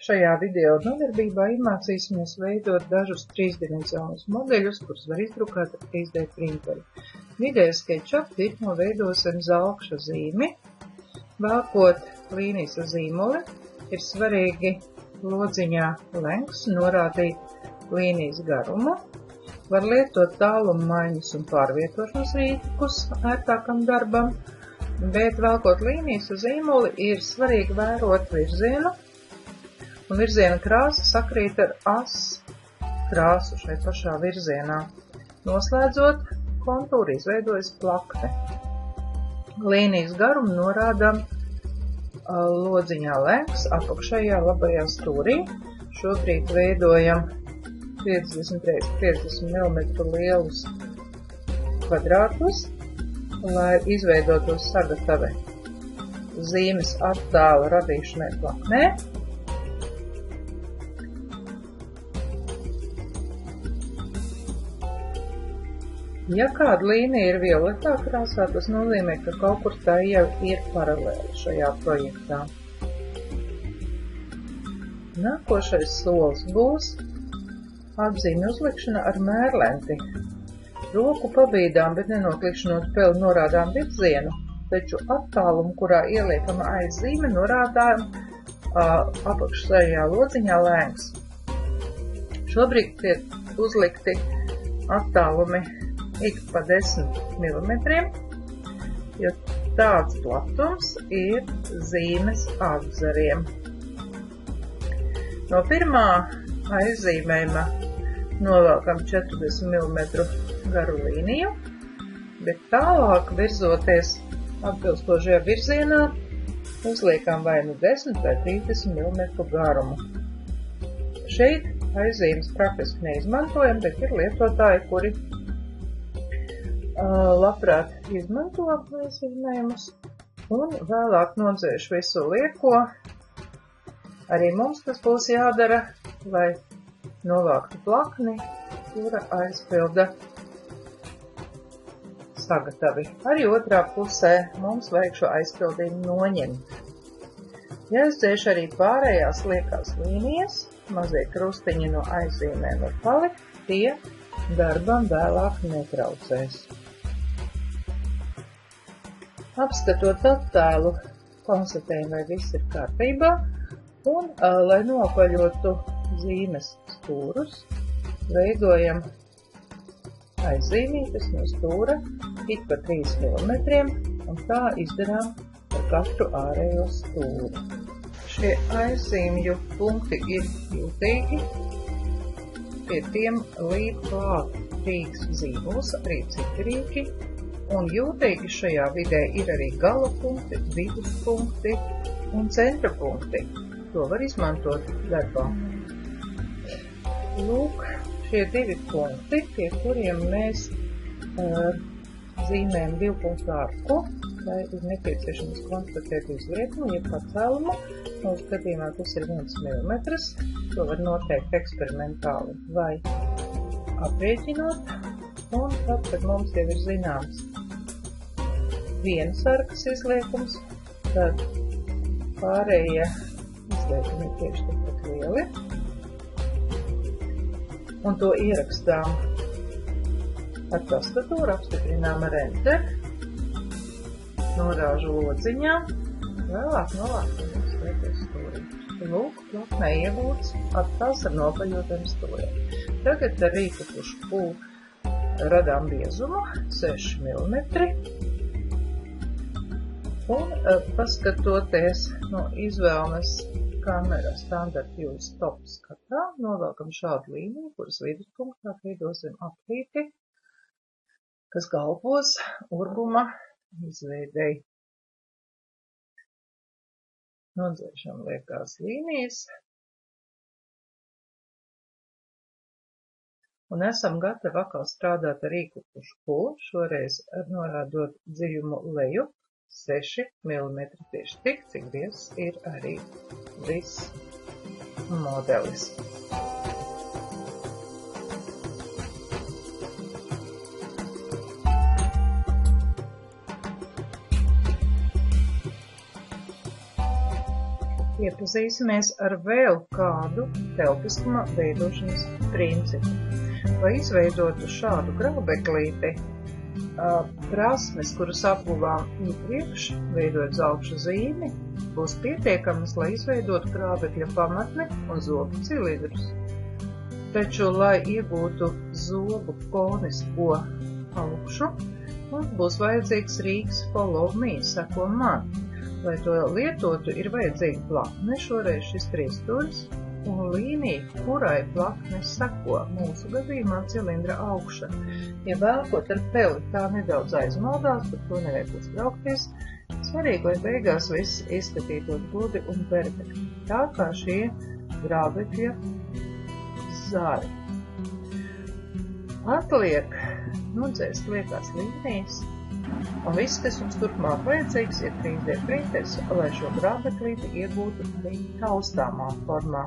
Šajā video nodarbībā iemācīsimies veidot dažus trīsdimensionālus modeļus, kurus var izdrukāt ar 3D printeru. Video SketchUp tirmo veidosim zelkša zīmi. Vākot līnijas ar zīmoli, ir svarīgi lodziņā lengths norādīt līnijas garumu. Var lietot tālumu maiņas un pārvietošanas rīkus ērtākam darbam, bet vēlkot līnijas uz zīmoli ir svarīgi vērot virzienu, un virziena krāsa sakrīt ar as krāsu šai pašā virzienā. Noslēdzot kontūru, izveidojas plakne. Līnijas garumu norādām lodziņā lengths apakšējā labajā stūrī. Šobrīd veidojam 50 x 50 mm lielus kvadrātus, lai izveidotos sagatavi zīmes attēlu radīšanai plaknē. Ja kāda līnija ir violetā krāsā, tas nozīmē, ka kaut kur tā jau ir paralēli šajā projektā. Nākošais solis būs atzīmi uzlikšana ar mērlenti. Roku pabīdām, bet nenoklikšanot peli norādām virzienu, taču attālumu, kurā ieliekama aizzīme, norādām apakšējā lodziņā lengths. Šobrīd tiek uzlikti attālumi ik pa 10 mm, jo tāds platums ir zīmes apzariem. No pirmā aizzīmējuma novelkam 40 mm garu līniju, bet tālāk virzoties atbilstošajā virzienā uzliekam vai nu 10 vai 30 mm garumu. Šeit aizzīmes praktiski neizmantojam, bet ir lietotāji, kuri labprāt izmanto aizzīmējumus un vēlāk nodzēš visu lieko. Arī mums tas būs jādara, lai novāktu plakni, kura aizpilda sagatavi. Arī otrā pusē mums vajag šo aizpildījumu noņemt. Jāizdzēš arī pārējās liekās līnijas, mazie krustiņi no aizzīmēm var palikt, tie darbam vēlāk netraucēs. Apskatot attēlu, konstatējam, vai viss ir kārtībā, un, lai nopaļotu zīmes stūrus, veidojam aizzīmītes no stūra ik pa 3 mm, un tā izdarām ar katru ārējo stūri. Šie aizzīmju punkti ir jūtīgi, pie tiem līd klāt rīks zīmols, arī citi rīki. Un jūtīgi šajā vidē ir arī gala punkti, viduspunkti un centra punkti. To var izmantot darbā. Lūk, šie divi punkti, pie kuriem mēs zīmējam 2 punktu arku, lai ir nepieciešams konstatēt izlietumu, ja pacēlumu. Mūsu gadījumā tas ir 1 mm. To var noteikt eksperimentāli vai aprēķinot. Un tad, kad mums jau ir zināms vienas arkas izliekums, tad pārējie izliekumi ir tieši tāpat lieli. Un to ierakstām ar tastatūru, apstiprinām ar Enter, norāžu lodziņā, vēlāk novākam izliekties stūrī. Lūk, plaknē iegūts attēls ar nopaļotiem stūriem. Tagad ar rīku pušu radām biezumu 6 mm, un paskatoties no izvēles kamera standarta Use Top skatā, novelkam šādu līniju, kuras viduspunktā veidosim aplīti, kas kalpos urbuma izveidei. Nodzēšam liekās līnijas. Un esam gatavi atkal strādāt ar rīku pušu Q, šoreiz norādot dziļumu leju 6 mm, tieši tik, cik biezs ir arī viss modelis. Iepazīsimies ar vēl kādu telpiskuma veidošanas principu. Lai izveidotu šādu grābeklīti, prasmes, kuras apguvām iepriekš, veidojot zelkšu zīmi, būs pietiekamas, lai izveidotu grābekļa pamatni un zobu cilindrus. Taču, lai iegūtu zobu konisko augšu, mums būs vajadzīgs rīks follow me, seko man. Lai to lietotu, ir vajadzīga plakne, šoreiz šis triesturis, un līnija, kurai plakne seko, mūsu gadījumā cilindra augša. Ja velkot ar peli tā nedaudz aizmaldās, tad to nevajag uztraukties. Svarīgi, lai beigās viss izskatītos gudi un perfekti, tā kā šie grābekļa zari. Atliek nodzēst liekās līnijas, un viss, kas mums turpmāk vajadzīgs, ir 3D printers, lai šo grābeklīti iegūtu taustāmā formā.